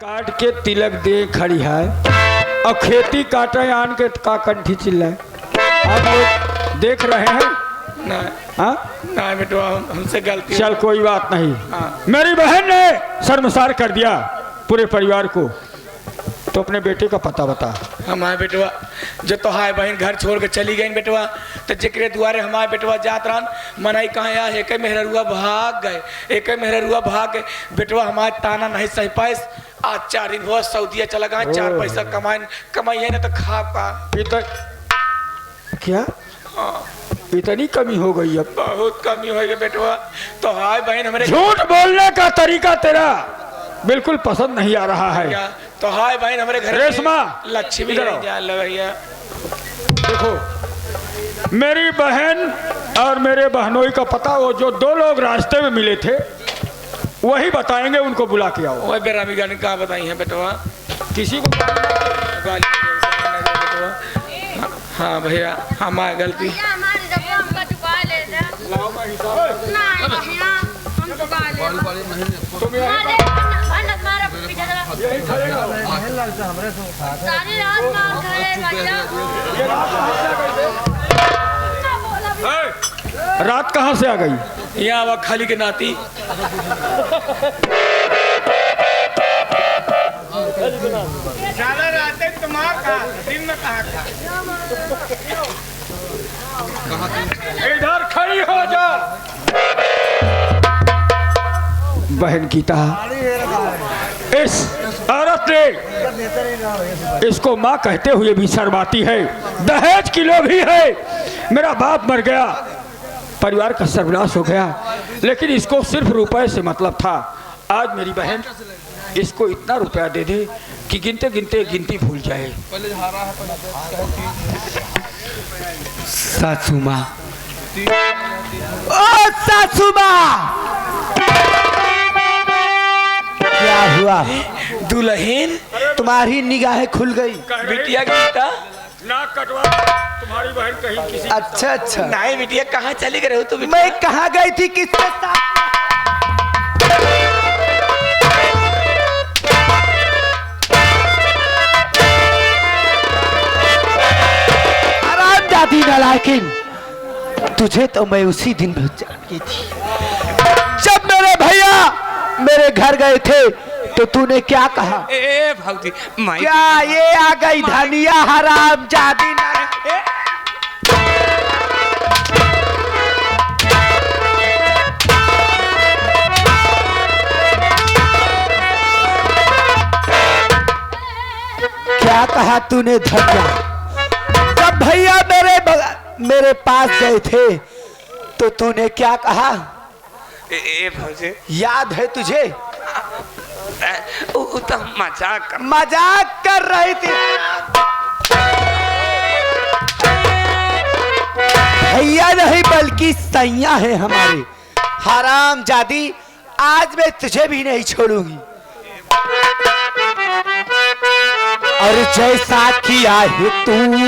काट के तिलक दे खड़ी है और खेती काटे आन के का कंठी चिल्लाए। आप लोग देख रहे हैं ना। हाँ ना बेटवा हमसे गलती। चल कोई बात नहीं। हाँ। मेरी बहन ने शर्मसार कर दिया पूरे परिवार को, तो अपने बेटे का पता बता। हमारे बेटवा जो तो हाय बहन घर छोड़ के चली गई बेटवा, तो जकरे दुआरे हमारे बेटवा जात रहन मनाई कहाँ या एक मेहरुआ भाग गए, एक मेहरुआ भाग गए बेटवा। हमारे ताना नहीं सह पाए, आज 4 दिन हुआ सऊदीया चला गया, 4 पैसा कमाई है ना तो खा पा। क्या इतनी कमी हो गई? अब बहुत कमी हो गई बेटवा। तो हाय बहन हमारे झूठ बोलने का तरीका तेरा बिल्कुल पसंद नहीं आ रहा है। क्या तो हाय बहन हमारे घर रेशमा लक्ष्मी इधर आओ। जा भैया देखो मेरी बहन और मेरे बहनोई का पता, वो जो 2 लोग रास्ते में मिले थे वही बताएंगे, उनको बुला के आओ। वही बेरामी गाने कहाँ बताई है बेटवा, किसी को गाली बेटवा। हाँ भैया हमारी गलती। रात कहाँ से आ गई? यहाँ वह खाली के नाती। इधर खड़ी हो जा। बहन गीता, इस औरत ने इसको माँ कहते हुए भी शर्माती है। दहेज की लोभी है। मेरा बाप मर गया, परिवार का सर्वनाश हो गया, लेकिन इसको सिर्फ रुपए से मतलब था। आज मेरी बहन इसको इतना रुपया दे दे कि गिनते गिनते गिनती भूल जाए। सासू माँ, ओ सासू माँ, क्या हुआ? दुल्हन तुम्हारी निगाहें खुल गई। बिटिया गीता नाक कटवा तुम्हारी बहन कहीं किसी। अच्छा अच्छा। नहीं बिटिया कहाँ चली गई हो तुम? मैं कहाँ गई थी, किसके साथ? आराम दादी नालायकिन, तुझे तो मैं उसी दिन जान गई थी जब मेरे भैया मेरे घर गए थे, तो तूने क्या कहा? ए भाऊजी क्या ये आ गई धनिया हराम जादी ना? क्या कहा तूने धनिया? जब भैया मेरे पास गए थे तो तूने क्या कहा? ए भाऊजी याद है तुझे? वो तो मजाक कर रही थी। भैया नहीं बल्कि सैया है हमारे। हराम जादी, आज मैं तुझे भी नहीं छोड़ूंगी। और जैसा किया है तूने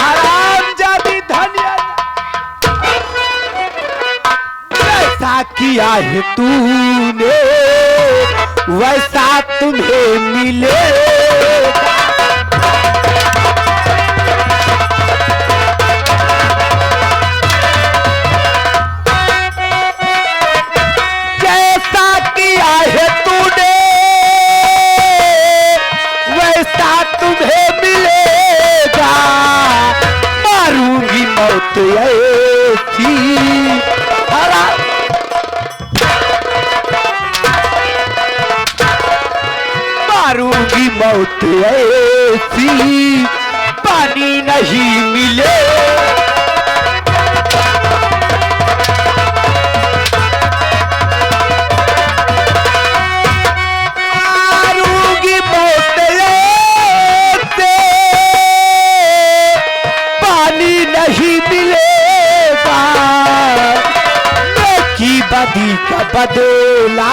हराम जादी धनिया, जैसा किया है तूने वैसा तुम्हें मिलेगा। जैसा किया है तूने वैसा तुम्हें मिलेगा। मारूंगी मौत ऐसी, मारूंगी मौत ऐसी, पानी नहीं मिले। मारूंगी मौत ऐसे, पानी नहीं मिलेगा। नेकी बदी का बदला,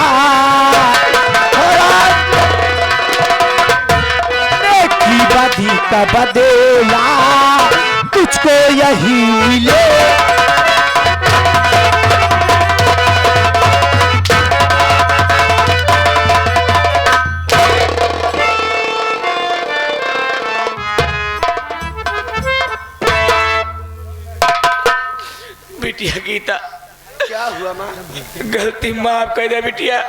बदी का बदला तुझको यही मिले। क्या हुआ माँ? गलती माफ कर दे बिटिया।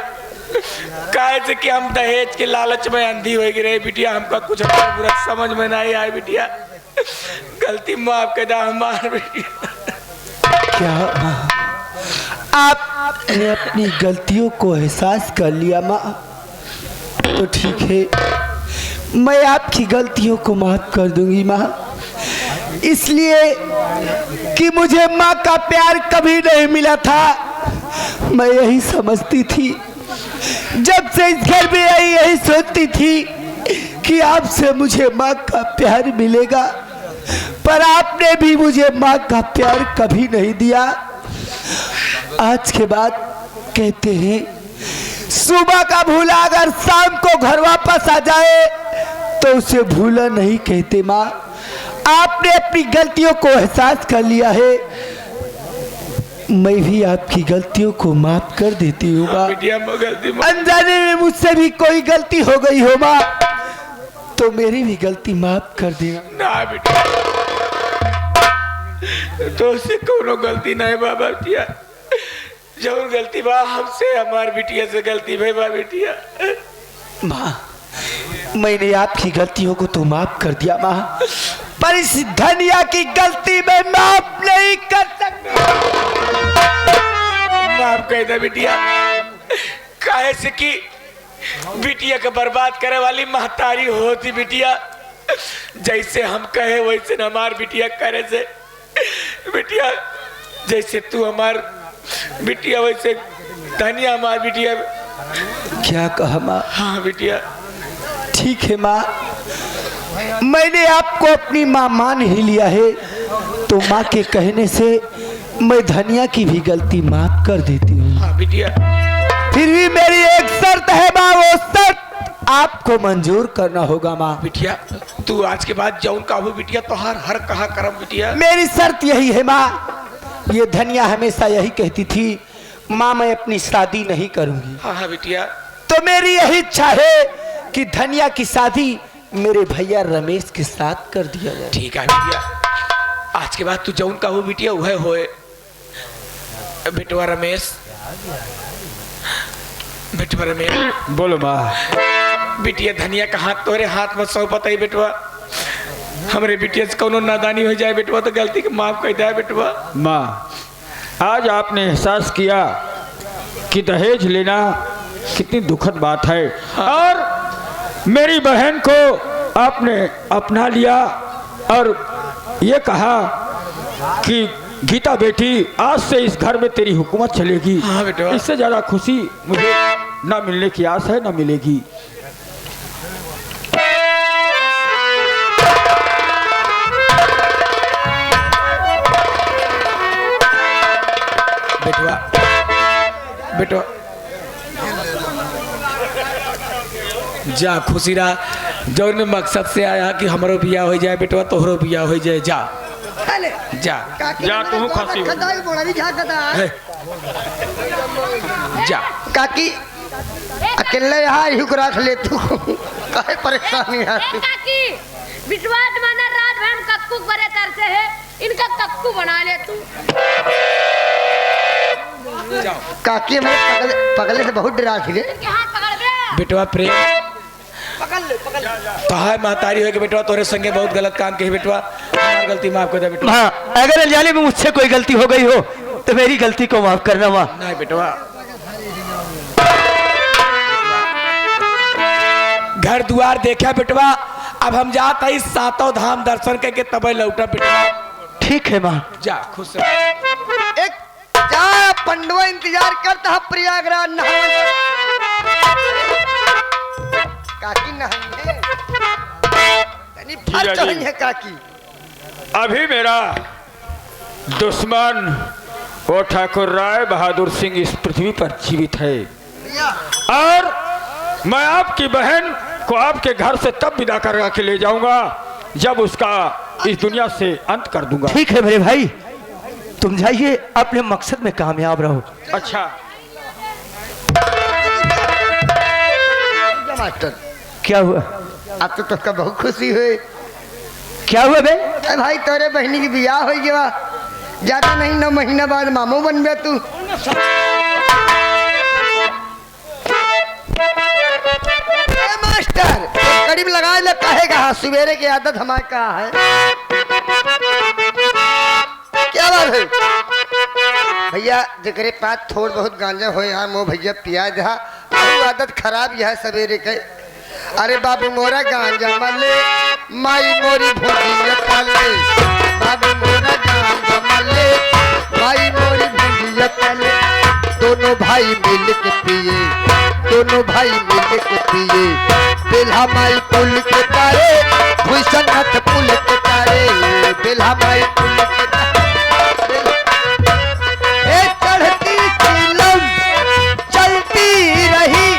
काहे से कि हम दहेज के लालच में अंधी हो गए बिटिया, हमका कुछ बुरा समझ में नहीं आया बिटिया। गलती माफ कर दे हमार बिटिया। क्या माँ, आपने अपनी गलतियों को एहसास कर लिया माँ, तो ठीक है, मैं आपकी गलतियों को माफ कर दूंगी माँ। इसलिए कि मुझे माँ का प्यार कभी नहीं मिला था। मैं यही समझती थी, जब से इस घर में आई यही सोचती थी कि आपसे मुझे माँ का प्यार मिलेगा, पर आपने भी मुझे माँ का प्यार कभी नहीं दिया। आज के बाद कहते हैं, सुबह का भूला अगर शाम को घर वापस आ जाए तो उसे भूला नहीं कहते माँ। आपने अपनी गलतियों को एहसास कर लिया है, मैं भी आपकी गलतियों को माफ कर देती हूँ माँ। अनजाने में मुझसे भी कोई गलती हो गई हो माँ, तो मेरी भी गलती माफ कर देना। ना बेटा, तो उससे कोनो गलती नहीं बा बिटिया। जरूर गलती बा हमसे, हमार बिटिया से गलती भाई बा बिटिया। माँ, मैंने आपकी गलतियों को तो माफ कर दिया माँ, पर इस धनिया की गलती मैं माफ नहीं कर सकता। माफ कर दे बिटिया। काहे से कि बिटिया का बर्बाद करे वाली महतारी होती बिटिया। जैसे हम कहे वैसे न हमार बिटिया करे से। बिटिया जैसे तू हमार बिटिया वैसे धनिया हमार बिटिया। क्या कहा माँ? हाँ बिटिया। ठीक है माँ, मैंने आपको अपनी माँ मान ही लिया है, तो माँ के कहने से मैं धनिया की भी गलती माफ कर देती हूँ। हाँ बिटिया। फिर भी मेरी एक शर्त है माँ, वो शर्त आपको मंजूर करना होगा माँ। बिटिया तू आज के बाद जौन काबू बिटिया तो हर कहा करम बिटिया। मेरी शर्त यही है माँ, ये धनिया हमेशा यही कहती थी, माँ मैं अपनी शादी नहीं करूंगी। हाँ हाँ बिटिया। तो मेरी यही इच्छा है कि धनिया की शादी मेरे भैया रमेश के साथ कर दिया जाए। ठीक है बिटिया, आज के बाद तू जौन काबू बिटिया वह होए। बेटवा रमेश, बेटवा रमेश। बोलो माँ। बिटिया धनिया का हाथ तोरे हाथ में सौ पता ही बेटवा। हमरे बिटिया से कोनो नादानी हो जाए बेटवा तो गलती के माफ कर दे बेटवा। माँ, आज आपने एहसास किया कि दहेज लेना कितनी दुखद बात है। हाँ। और मेरी बहन को आपने अपना लिया और ये कहा कि गीता बेटी आज से इस घर में तेरी हुकूमत चलेगी। हाँ बेटा। इससे ज़्यादा खुशी मुझे ना मिलने की आस है ना मिलेगी। बेटवा, बेटवा जा खुशी रहा। जौन में मकसद से आया कि हमारो बिया हो जाए बेटवा, तोहरो बिया हो जाए। जा जा जा तू खुशी हो। हे, जा काकी अकेले यहाँ ही रख ले तू, काहे परेशानी है? काकी विश्वास माना रात भर हम कक्कू करे तरसे है, इनका कक्कू बना ले तू। जाओ। काकी हमें पगले से बहुत डरा थी रे। इनके हाथ पकड़ बे। बेटवा प्रेम तो है महतारी हो के बेटवा तोरे संगे बहुत गलत काम कही बेटवा। हमारी गलती माफ कर दे बेटवा। हाँ, अगर अनजाने में मुझसे कोई गलती हो गई हो तो मेरी गलती को माफ करना माँ। नहीं बेटवा। घर द्वार देखा बेटवा, अब हम जाते ही सातों धाम दर्शन करके तब लौटा बेटवा। ठीक है माँ। जा खुश रह। एक जा पंडवा इंतजार करता है प्रयागराज नहाने। काकी नहाने है काकी। अभी मेरा दुश्मन वो ठाकुर राय बहादुर सिंह इस पृथ्वी पर जीवित है और मैं आपकी बहन को आपके घर से तब विदा करा के ले जाऊंगा जब उसका इस दुनिया से अंत कर दूंगा। ठीक है मेरे भाई, तुम जाइए, अपने मकसद में कामयाब रहो। अच्छा मास्टर क्या हुआ? अब तो तुमका बहुत खुशी हुई। क्या हुआ बे? भाई तोरे बहनी की बियाह हो गया, ज्यादा नहीं 9 महीना बाद मामू बन गया तू। ए मास्टर करीब लगा ले, काहे कहा सवेरे की आदत हमारे कहा है। क्या बात है भैया, जकरे पास थोड़ बहुत गांजा हो यार मो भैया पिया जा, आदत खराब यह सवेरे के। अरे बाबू मोरा गांजा मले, माई मोरी भुजिया तले, बाबू मोरा गांजा मले, माई मोरी भुजिया तले। दोनों भाई मिल के पिए, दोनों भाई मिल के पिए, बेल्हा माई पुल के तारे, भूषण हाथ पुल के तारे, बेल्हा माई पुल के तारे। चढ़ती चिलम चलती रही,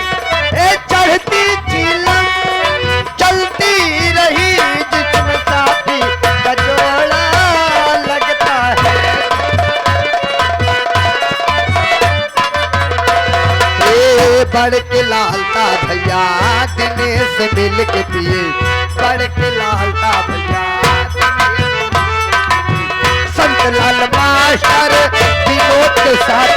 चढ़ती चिलम चलती रही, जिसमें साथी का जोड़ा लगता है। बड़ के लालता भैया दिनेश मिल के पिए, बड़ के लालता भैया संत लाल मास्टर विनोद के साथ।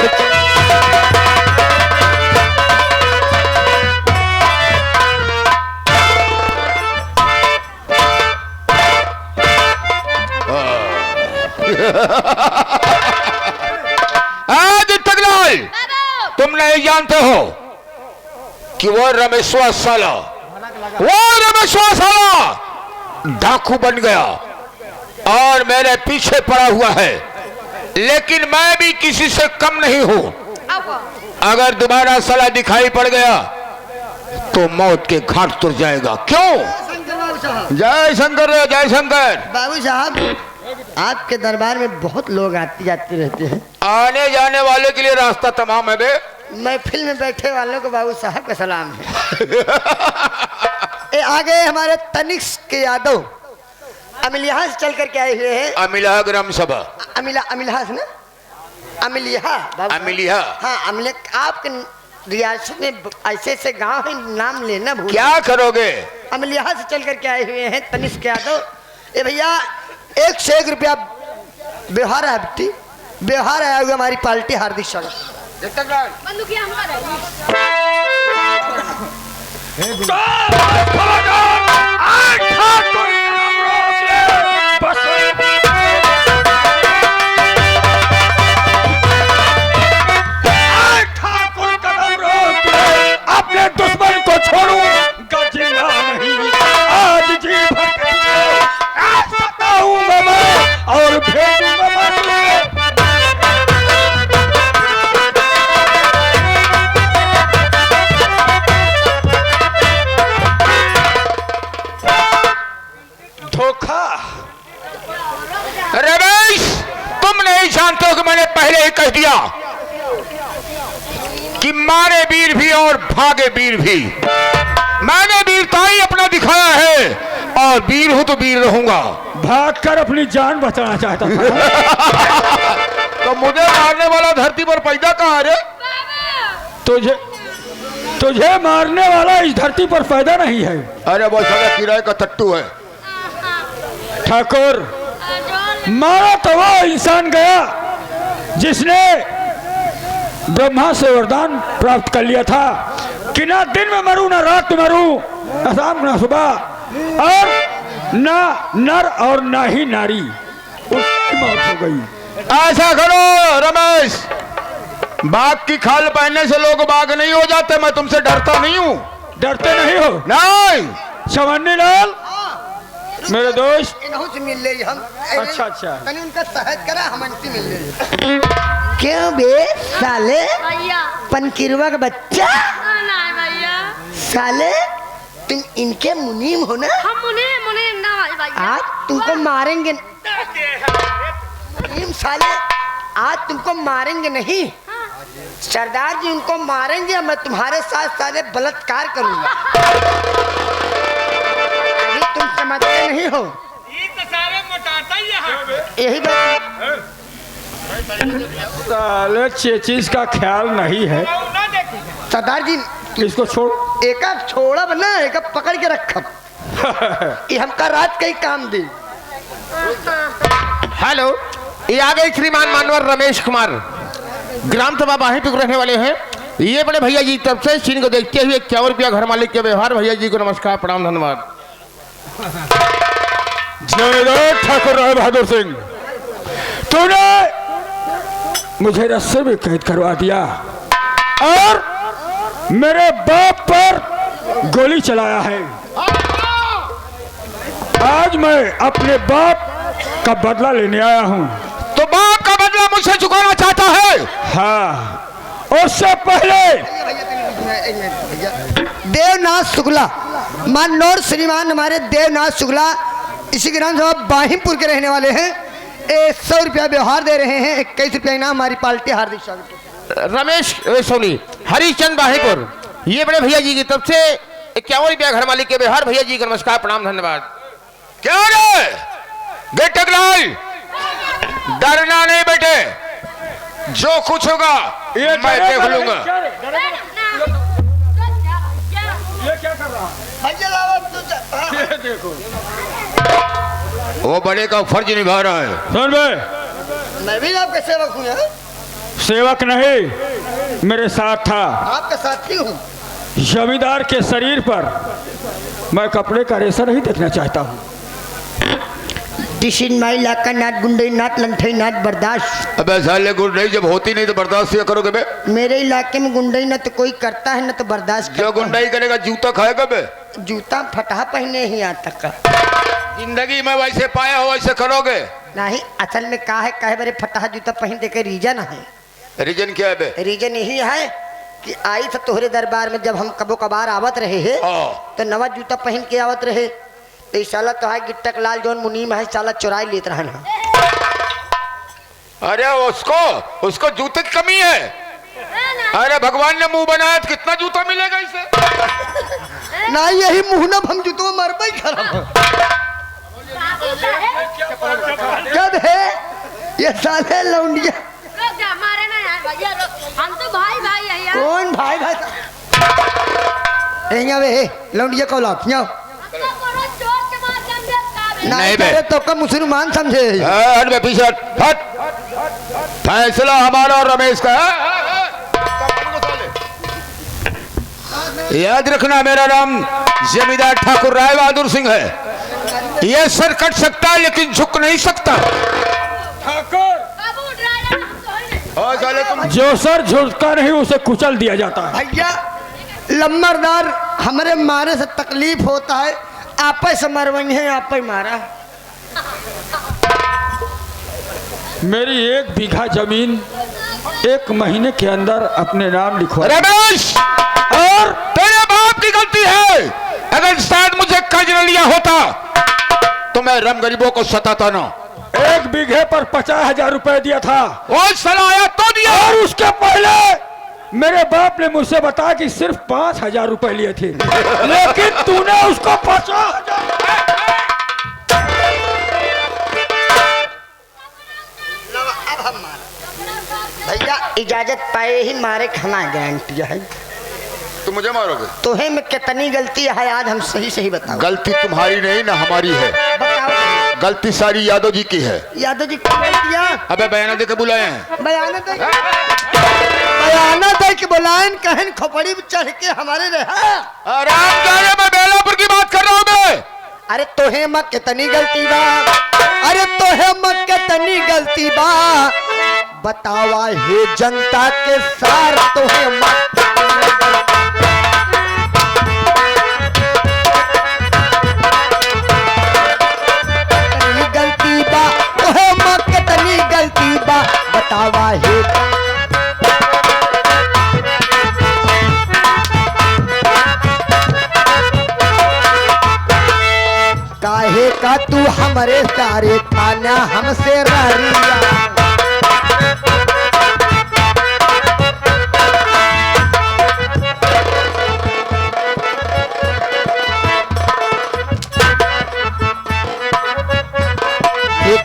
आज तगलाल तुम नहीं जानते हो कि वो रमेश्वर साला, वो रमेश्वर साला डाकू बन गया और मेरे पीछे पड़ा हुआ है, लेकिन मैं भी किसी से कम नहीं हूं। अगर दोबारा साला दिखाई पड़ गया तो मौत के घाट तुर जाएगा। क्यों? जय शंकर, जय शंकर। बाबू साहब आपके दरबार में बहुत लोग आते जाते रहते हैं, आने जाने वाले के लिए रास्ता तमाम है बे। महफिल में बैठे वालों को बाबू साहब का सलाम है। ये आगे हमारे तनिष्क यादव अमिलिया से चल करके आए हुए हैं। अमिला ग्राम सभा, अमिलिया से ना, अमिलिया अमिलिया। हाँ अमिलिया। आपके रियासत में ऐसे ऐसे गांव है, नाम लेना भूल। क्या करोगे? अमिलिया से चल करके आए हुए हैं तनिष्क यादव। ये भैया 1 से 1 रुपया व्यवहार है, बेटी व्यवहार आया हुआ हमारी पार्टी हार्दिक स्वागत। बंदूकिया हमारा अपने दुश्मन को छोड़ूंगा जिंदा नहीं, आज जी भर सताऊंगा मैं और भेजूंगा मैं तुझे। धोखा। रमेश तुम नहीं जानते हो कि मैंने पहले ही कह दिया कि मारे वीर भी और भागे वीर भी। मैंने वीरता ही अपना दिखाया है और वीर हूं तो वीर रहूंगा। भागकर अपनी जान बचाना चाहता था। तो मुझे मारने वाला धरती पर पैदा कहाँ रे? तुझे मारने वाला इस धरती पर पैदा नहीं है। अरे वो साला किराए का टट्टू है। ठाकुर मारा तो वो इंसान गया जिसने ब्रह्मा से वरदान प्राप्त कर लिया था कि ना दिन में मरूं ना रात में मरूं, ना शाम ना सुबह, और ना नर और ना ही नारी, उसकी मौत हो गई। ऐसा करो रमेश, बाघ की खाल पहनने से लोग बाघ नहीं हो जाते। मैं तुमसे डरता नहीं हूँ। डरते नहीं हो? नहीं। चवन्नी लाल मेरे दोस्त इन्हों से मिल ले हम। अच्छा अच्छा तनी उनका सहज करा, हम इनसे मिल ले। क्यों बे साले भैया पनकिरवा का बच्चा, नहीं भैया साले तुम इनके मुनीम हो ना? हम मुनीम ना है भैया। आज तुमको मारेंगे मुनीम साले, आज तुमको मारेंगे नहीं, सरदार जी उनको मारेंगे। मैं तुम्हारे साथ सारे बलात्कार करूंगा। अभी तुम समझते नहीं हो। यही बात साले चेचिस का ख्याल नहीं है। सरदार जी इसको छोड़। एक छोड़ा बना, एक पकड़ के रखब। ये हमका रात का ही काम दे। हेलो ये आ गए श्रीमान मानवर रमेश कुमार, ग्राम सभा बाहिपुर रहने वाले हैं। ये बड़े भैया जी तब से सीन को देखते हुए 51 रुपया घर मालिक के व्यवहार। भैया जी को नमस्कार, प्रणाम, धन्यवाद। जमींदार ठाकुर राय बहादुर सिंह, तूने मुझे रस्से में कैद करवा दिया और मेरे बाप पर गोली चलाया है। आज मैं अपने बाप का बदला लेने आया हूँ। तो बाप का बदला मुझसे चुकाना चाहता है? हाँ, उससे पहले देवनाथ शुक्ला, माननौर श्रीमान हमारे देवनाथ शुक्ला इसी ग्राम सभा बाहिमपुर के रहने वाले हैं। 100 रुपया व्यवहार दे रहे हैं, 21 रुपया इनाम। हमारी पार्टी हार्दिक स्वागत। रमेश सोनी हरिश्चंद बाहिपुर, ये बड़े भैया जी की तरफ से 51 रुपया घर मालिक के व्यवहार। भैया जी को नमस्कार, प्रणाम, धन्यवाद। क्या रे गेटकलाल, डरना नहीं बेटे, जो कुछ होगा मैं देख लूंगा। ये क्या कर रहा है? ये देखो, वो बड़े का फर्ज निभा रहा है। सुन बे, मैं भी आपका सेवक हूँ। सेवक नहीं, मेरे साथ था। आपका साथी हूँ। जमींदार के शरीर पर मैं कपड़े का रेशा नहीं देखना चाहता हूँ। दिस इन माई इलाका, नाथ गुंडई, नाथ लंठई, नाथ बर्दाश्त। अबे साले गुंडई जब होती नहीं तो बर्दाश्त क्या करोगे बे? मेरे इलाके में गुंडई न तो कोई करता है न तो बर्दाश्त जो गुंडाई करेगा जूता खाएगा बे? जूता फटा पहने ही यहाँ तक का। जिंदगी में वैसे पाया हो वैसे करोगे? नहीं, असल में का है, कहे बरे फटा जूता पहन दे के रीजन है। रीजन क्या है बे? रीजन यही है कि आई था तोहरे दरबार में, जब हम कबो कबार आवत रहे है तो नवा जूता पहन के आवत रहे, तो इस साला तो है गिट्टक लाल जोन मुनीम है, साला चुराई लेत रहना। अरे उसको जूते की कमी है। अरे भगवान ने मुंह बनाया तो कितना जूता मिलेगा इसे? ना यही मुंह न हम जूतो मरबा ही खराब। कब है ये साले लौंडिया? मारे ना यार भैया, हम तो भाई भाई है यार। कौन भाई भाई? वे लौंडिया को लाओ नहीं बे। तो का मुसलमान समझे। हट बे पीछे हट। फैसला हमारा और रमेश का है। याद रखना मेरा नाम जमींदार ठाकुर राय बहादुर सिंह है। यह सर कट सकता है लेकिन झुक नहीं सकता। और साले तुम जो सर झुकता नहीं उसे कुचल दिया जाता है। भैया लम्बरदार हमारे मारे से तकलीफ होता है, आप से मरवई है, आप ही मारा। मेरी 1 बीघा जमीन 1 महीने के अंदर अपने नाम लिखवा। रमेश, और तेरे बाप की गलती है। अगर शायद मुझे कर्ज न लिया होता तो मैं रम गरीबों को सताता ना। 1 बीघे पर 50,000 रुपए दिया था। वो साला आया तो दिया। और उसके पहले मेरे बाप ने मुझसे बताया कि सिर्फ 5,000 रुपए लिए थे, लेकिन तूने उसको 50,000। भैया इजाजत पाए ही मारे, खाना गारंटी है। तुम मुझे मारोगे? तोहे में कितनी गलती है आज हम सही सही बताओ। गलती तुम्हारी नहीं ना हमारी है, बताओ। गलती सारी यादव जी की है। यादव जी क्या गलतियाँ? अबे बयाना दे के बुलाए हैं। बयाना दे के बुलाएं, कहन खोपड़ी में चढ़ के हमारे रहा। आराम जाने में बेलापुर की बात कर रहा हूँ मैं। अरे तोहे में कितनी गलती बा, अरे तोहे में कितनी गलती बा, बतावा हे जनता के सार तोहे में गलती बा, तोहे में कितनी गलती बा, बतावा हे। काहे का तू हमारे सारे थाना हमसे रहिया।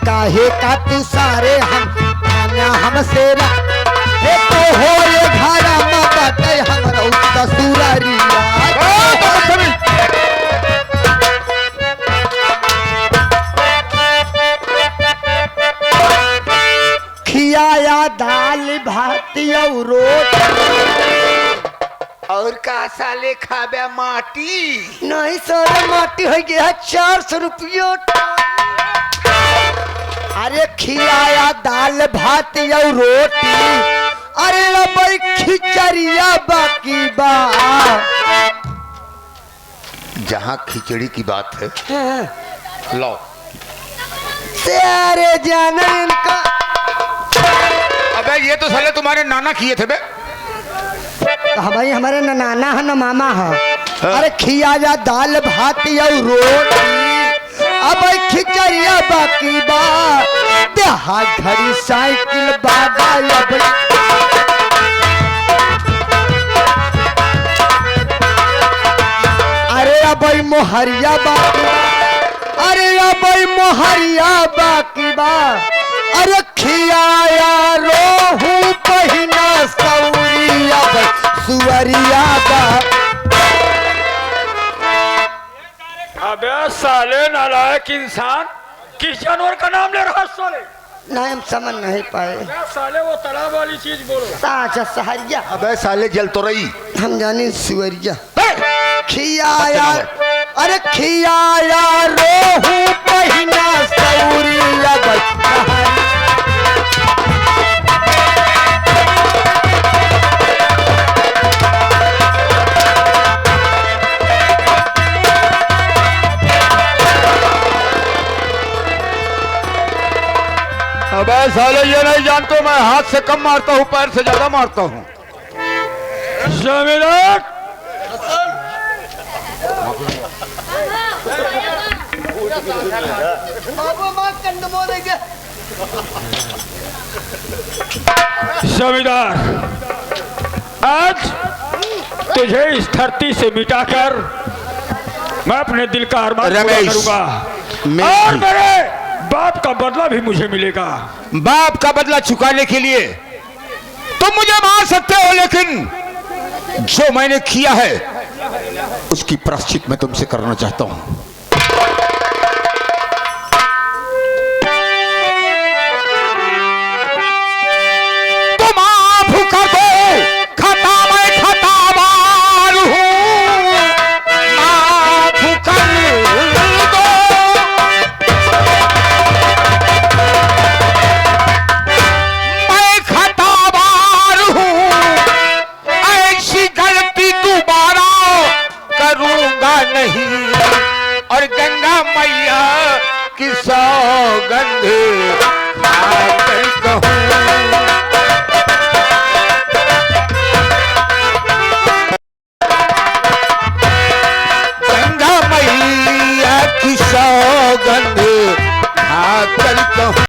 काहे का तू सारे हम थाना हमसे रे तो हो ये घरा माता कह हमरा ससुरारिया। और रोटी। और का साले खाबे माटी? नहीं साले माटी हो गया 400 रुपया। अरे खिलाया दाल भात और रोटी, अरे भाई खिचड़िया बाकी बा। जहाँ खिचड़ी की बात है लो। तेरे जाना इनका। अबे ये तो साले तुम्हारे नाना किए थे बे। भाई हमारे न नाना है न मामा है। अरे खियाया दाल भात और रोटी, अब खिचड़िया बाकी बा। देहा घड़ी साइकिल बाबा अब। अरे अब मोहरिया बाकी बा, अरे अब मोहरिया बाकी बा। अरे खियाया रोहू पहिना सौरिया सुअरिया बा। अबे साले नालायक इंसान, किस जानवर का नाम ले रहा है साले? नहीं हम समझ नहीं पाए। क्या साले वो तालाब वाली चीज बोलो। साचा सहरिया अबे साले जल तो रही। हम जाने सुअरिया। खियाया, अरे खियाया रोहू पहिना सौरिया बा। अबे साले ये नहीं जानते मैं हाथ से कम मारता हूँ, पैर से ज्यादा मारता हूँ। जमींदार जमींदार, आज तुझे इस धरती से मिटाकर मैं अपने दिल का अरमान पूरा करूंगा और मेरे बाप का बदला भी मुझे मिलेगा। बाप का बदला चुकाने के लिए तुम मुझे मार सकते हो, लेकिन जो मैंने किया है उसकी प्रायश्चित मैं तुमसे करना चाहता हूं। तुम आप कर दो, खता मैं खतावार हूं, माफ कर दो। मैं खतावार हूं, ऐसी गलती दोबारा करूंगा नहीं, और गंगा मैया की सौगंध